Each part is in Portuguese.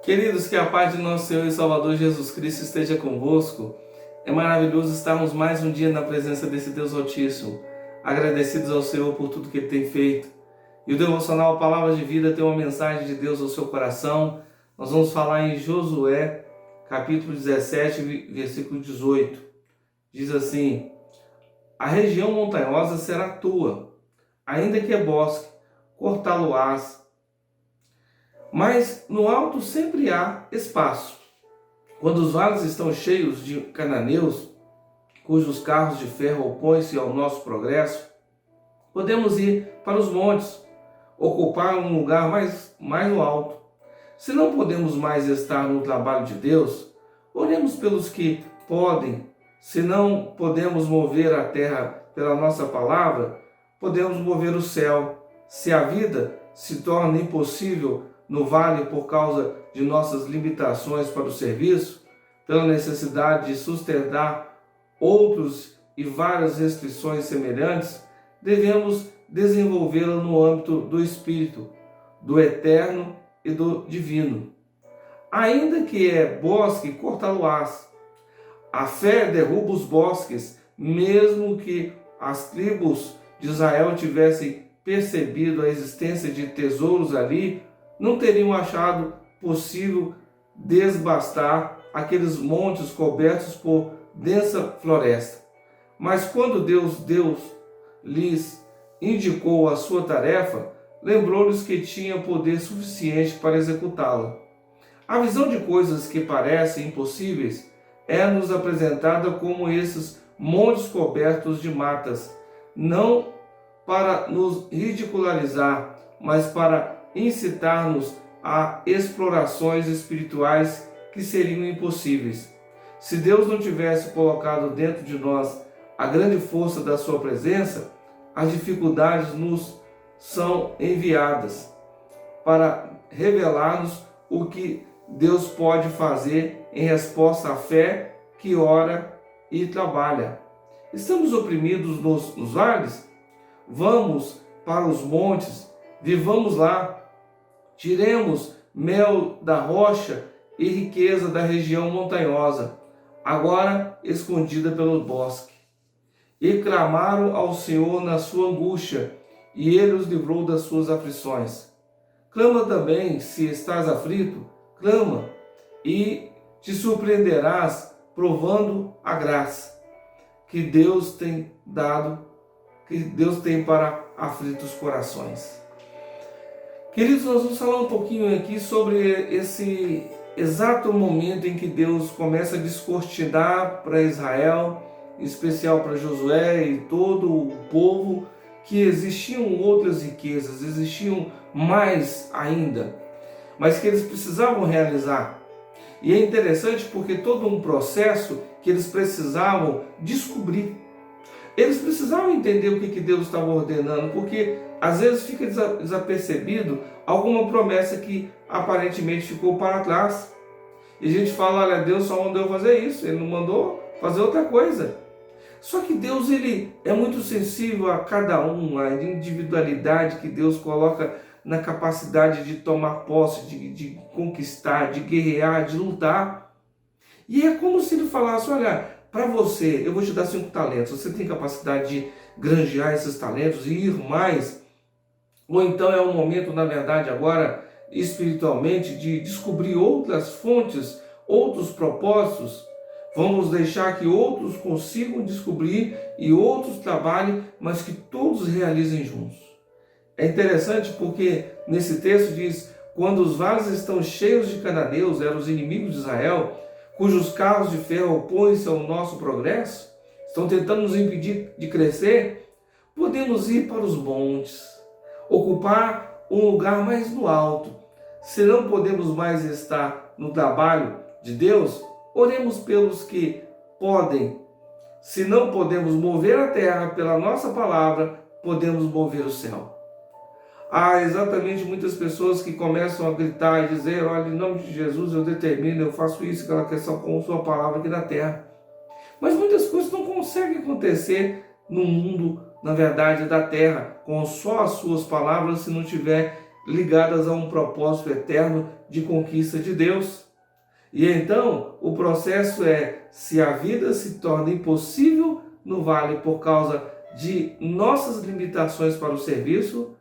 Queridos, que a paz de nosso Senhor e Salvador Jesus Cristo esteja convosco. É maravilhoso estarmos mais um dia na presença desse Deus Altíssimo, agradecidos ao Senhor por tudo que Ele tem feito. E o devocional Palavra de Vida tem uma mensagem de Deus ao seu coração. Nós vamos falar em Josué, capítulo 17, versículo 18. Diz assim: a região montanhosa será tua, ainda que é bosque, cortá-lo-ás. Mas no alto sempre há espaço. Quando os vales estão cheios de cananeus, cujos carros de ferro opõem-se ao nosso progresso, podemos ir para os montes, ocupar um lugar mais no alto. Se não podemos mais estar no trabalho de Deus, oremos pelos que podem. Se não podemos mover a terra pela nossa palavra, podemos mover o céu. Se a vida se torna impossível no vale por causa de nossas limitações para o serviço, pela necessidade de sustentar outros e várias restrições semelhantes, devemos desenvolvê-la no âmbito do Espírito, do eterno e do divino. Ainda que é bosque, cortá-lo-ás. A fé derruba os bosques, mesmo que as tribos de Israel tivessem percebido a existência de tesouros ali, não teriam achado possível desbastar aqueles montes cobertos por densa floresta. Mas quando Deus lhes indicou a sua tarefa, lembrou-lhes que tinha poder suficiente para executá-la. A visão de coisas que parecem impossíveis é-nos apresentada como esses montes cobertos de matas, não para nos ridicularizar, mas para incitar-nos a explorações espirituais que seriam impossíveis. Se Deus não tivesse colocado dentro de nós a grande força da sua presença, as dificuldades nos são enviadas para revelar-nos o que Deus pode fazer em resposta à fé que ora e trabalha. Estamos oprimidos nos vales? Vamos para os montes, vivamos lá. Tiremos mel da rocha e riqueza da região montanhosa, agora escondida pelo bosque. E clamaram ao Senhor na sua angústia, e Ele os livrou das suas aflições. Clama também, se estás aflito, clama, e te surpreenderás provando a graça que Deus tem dado, que Deus tem para aflitos corações. Queridos, nós vamos falar um pouquinho aqui sobre esse exato momento em que Deus começa a descortinar para Israel, em especial para Josué e todo o povo, que existiam outras riquezas, existiam mais ainda, mas que eles precisavam realizar. E é interessante porque todo um processo que eles precisavam descobrir. Eles precisavam entender o que Deus estava ordenando, porque às vezes fica desapercebido alguma promessa que aparentemente ficou para trás. E a gente fala, olha, Deus só mandou fazer isso, Ele não mandou fazer outra coisa. Só que Deus, Ele é muito sensível a cada um, a individualidade que Deus coloca na capacidade de tomar posse, de conquistar, de guerrear, de lutar. E é como se Ele falasse, olha, para você, eu vou te dar 5 talentos, você tem capacidade de granjear esses talentos e ir mais? Ou então é um momento, na verdade, agora, espiritualmente, de descobrir outras fontes, outros propósitos? Vamos deixar que outros consigam descobrir e outros trabalhem, mas que todos realizem juntos. É interessante porque nesse texto diz, quando os vales estão cheios de cananeus, eram os inimigos de Israel, cujos carros de ferro opõem-se ao nosso progresso, estão tentando nos impedir de crescer, podemos ir para os montes, ocupar um lugar mais no alto. Se não podemos mais estar no trabalho de Deus, oremos pelos que podem. Se não podemos mover a terra pela nossa palavra, podemos mover o céu. Há exatamente muitas pessoas que começam a gritar e dizer, olha, em nome de Jesus eu determino, eu faço isso, aquela questão com sua palavra aqui na terra. Mas muitas coisas não conseguem acontecer no mundo, na verdade, da terra, com só as suas palavras, se não tiver ligadas a um propósito eterno de conquista de Deus. E então, o processo é: se a vida se torna impossível no vale por causa de nossas limitações para o serviço,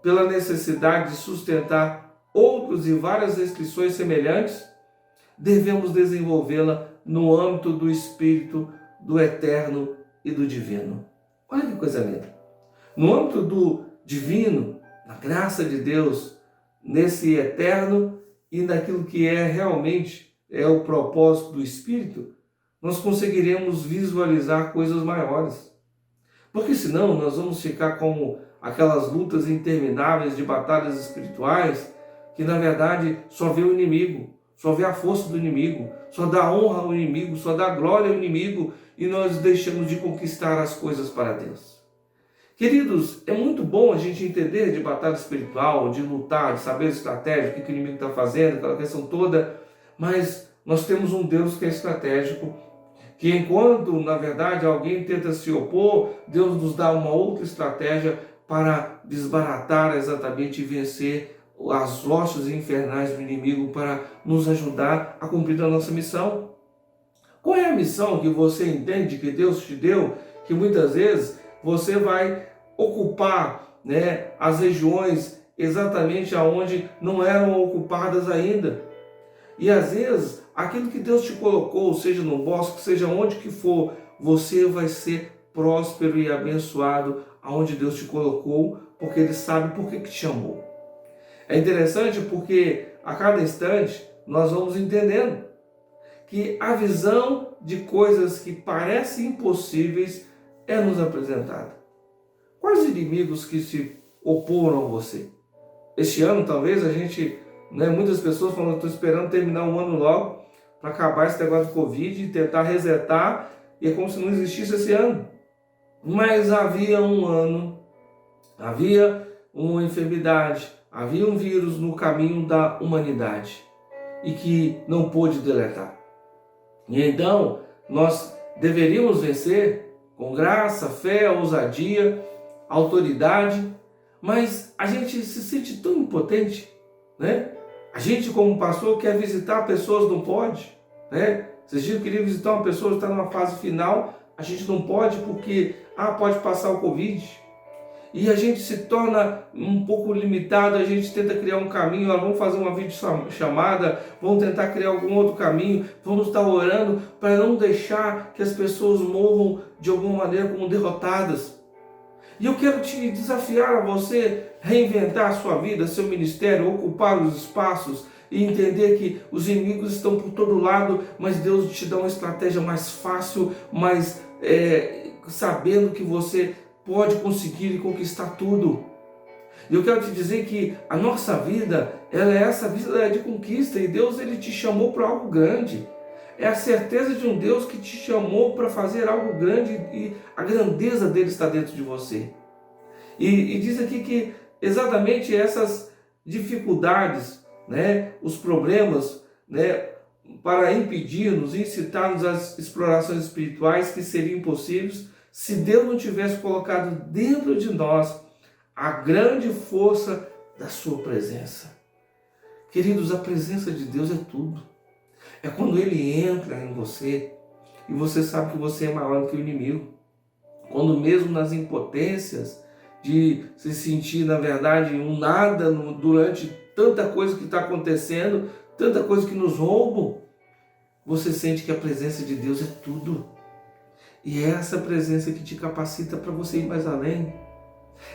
pela necessidade de sustentar outros e várias restrições semelhantes, devemos desenvolvê-la no âmbito do Espírito, do Eterno e do Divino. Olha que coisa linda! No âmbito do Divino, na graça de Deus, nesse Eterno e naquilo que é realmente o propósito do Espírito, nós conseguiremos visualizar coisas maiores. Porque senão nós vamos ficar como aquelas lutas intermináveis de batalhas espirituais que na verdade só vê o inimigo, só vê a força do inimigo, só dá honra ao inimigo, só dá glória ao inimigo e nós deixamos de conquistar as coisas para Deus. Queridos, é muito bom a gente entender de batalha espiritual, de lutar, de saber a estratégia, o que o inimigo está fazendo, aquela questão toda, mas nós temos um Deus que é estratégico, que enquanto, na verdade, alguém tenta se opor, Deus nos dá uma outra estratégia para desbaratar exatamente e vencer as hostes infernais do inimigo, para nos ajudar a cumprir a nossa missão. Qual é a missão que você entende que Deus te deu, que muitas vezes você vai ocupar, as regiões exatamente aonde não eram ocupadas ainda? E às vezes, aquilo que Deus te colocou, seja no bosque, seja onde que for, você vai ser próspero e abençoado aonde Deus te colocou, porque Ele sabe por que te chamou. É interessante porque a cada instante nós vamos entendendo que a visão de coisas que parecem impossíveis é nos apresentada. Quais inimigos que se oporam a você? Este ano talvez a gente... muitas pessoas falam: estou esperando terminar o ano logo para acabar esse negócio do Covid e tentar resetar, e é como se não existisse esse ano. Mas havia um ano, havia uma enfermidade, havia um vírus no caminho da humanidade e que não pôde deletar. E então nós deveríamos vencer com graça, fé, ousadia, autoridade, mas a gente se sente tão impotente, A gente, como pastor, quer visitar pessoas, não pode, Vocês dias eu queria visitar uma pessoa que está numa fase final, a gente não pode porque pode passar o Covid. E a gente se torna um pouco limitado, a gente tenta criar um caminho, vamos fazer uma videochamada, vamos tentar criar algum outro caminho, vamos estar orando para não deixar que as pessoas morram de alguma maneira como derrotadas. E eu quero te desafiar a você reinventar a sua vida, seu ministério, ocupar os espaços e entender que os inimigos estão por todo lado, mas Deus te dá uma estratégia mais fácil, mais sabendo que você pode conseguir e conquistar tudo. E eu quero te dizer que a nossa vida, ela é essa vida de conquista, e Deus, Ele te chamou para algo grande. É a certeza de um Deus que te chamou para fazer algo grande e a grandeza dele está dentro de você. E diz aqui que exatamente essas dificuldades, os problemas, para impedir-nos, incitar-nos às explorações espirituais que seriam impossíveis se Deus não tivesse colocado dentro de nós a grande força da sua presença. Queridos, a presença de Deus é tudo. É quando Ele entra em você e você sabe que você é maior do que o inimigo. Quando mesmo nas impotências de se sentir, na verdade, um nada durante tanta coisa que está acontecendo, tanta coisa que nos roubam, você sente que a presença de Deus é tudo. E é essa presença que te capacita para você ir mais além.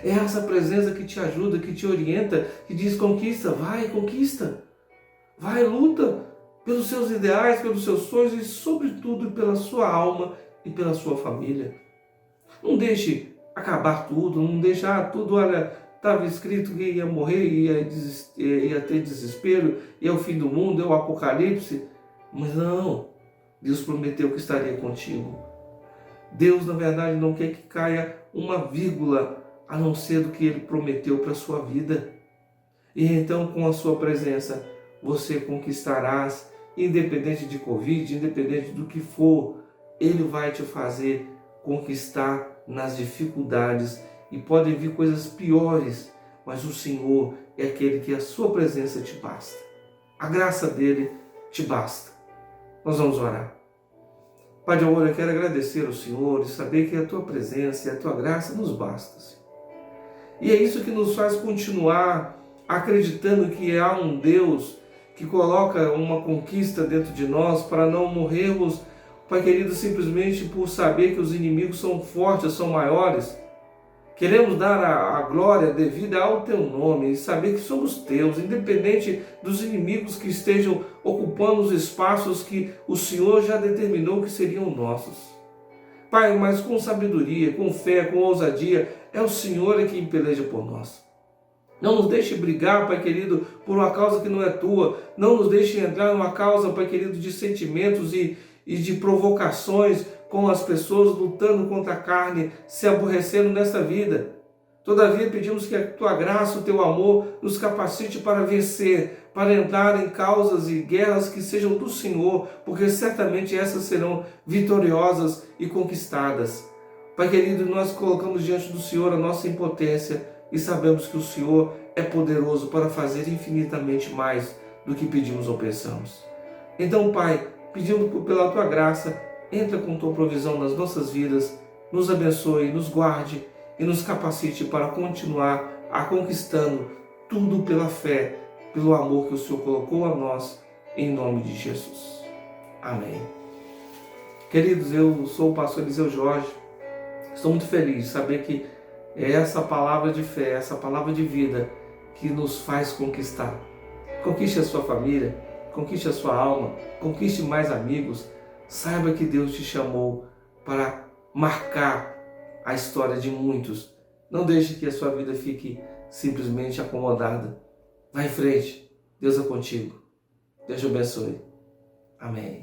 É essa presença que te ajuda, que te orienta, que diz: conquista, vai, luta pelos seus ideais, pelos seus sonhos e, sobretudo, pela sua alma e pela sua família. Não deixe acabar tudo, não deixe tudo, olha, estava escrito que ia morrer, ia ter desespero, é o fim do mundo, é o apocalipse. Mas não, Deus prometeu que estaria contigo. Deus, na verdade, não quer que caia uma vírgula, a não ser do que Ele prometeu para a sua vida. E então, com a sua presença, você conquistarás, independente de Covid, independente do que for, Ele vai te fazer conquistar nas dificuldades. E podem vir coisas piores, mas o Senhor, é aquele que a sua presença te basta. A graça dele te basta. Nós vamos orar. Pai de amor, eu quero agradecer ao Senhor e saber que a tua presença e a tua graça nos basta, Senhor. E é isso que nos faz continuar acreditando que há um Deus que coloca uma conquista dentro de nós para não morrermos, Pai querido, simplesmente por saber que os inimigos são fortes, são maiores. Queremos dar a glória devida ao teu nome e saber que somos teus, independente dos inimigos que estejam ocupando os espaços que o Senhor já determinou que seriam nossos. Pai, mas com sabedoria, com fé, com ousadia, é o Senhor quem peleja por nós. Não nos deixe brigar, Pai querido, por uma causa que não é tua. Não nos deixe entrar numa causa, Pai querido, de sentimentos e de provocações com as pessoas lutando contra a carne, se aborrecendo nesta vida. Todavia pedimos que a tua graça, o teu amor nos capacite para vencer, para entrar em causas e guerras que sejam do Senhor, porque certamente essas serão vitoriosas e conquistadas. Pai querido, nós colocamos diante do Senhor a nossa impotência e sabemos que o Senhor é poderoso para fazer infinitamente mais do que pedimos ou pensamos. Então, Pai, pedimos pela tua graça, entra com tua provisão nas nossas vidas, nos abençoe, nos guarde e nos capacite para continuar conquistando tudo pela fé, pelo amor que o Senhor colocou a nós, em nome de Jesus. Amém. Queridos, eu sou o pastor Eliseu Jorge, estou muito feliz de saber que é essa palavra de fé, essa palavra de vida que nos faz conquistar. Conquiste a sua família, conquiste a sua alma, conquiste mais amigos. Saiba que Deus te chamou para marcar a história de muitos. Não deixe que a sua vida fique simplesmente acomodada. Vá em frente. Deus é contigo. Deus te abençoe. Amém.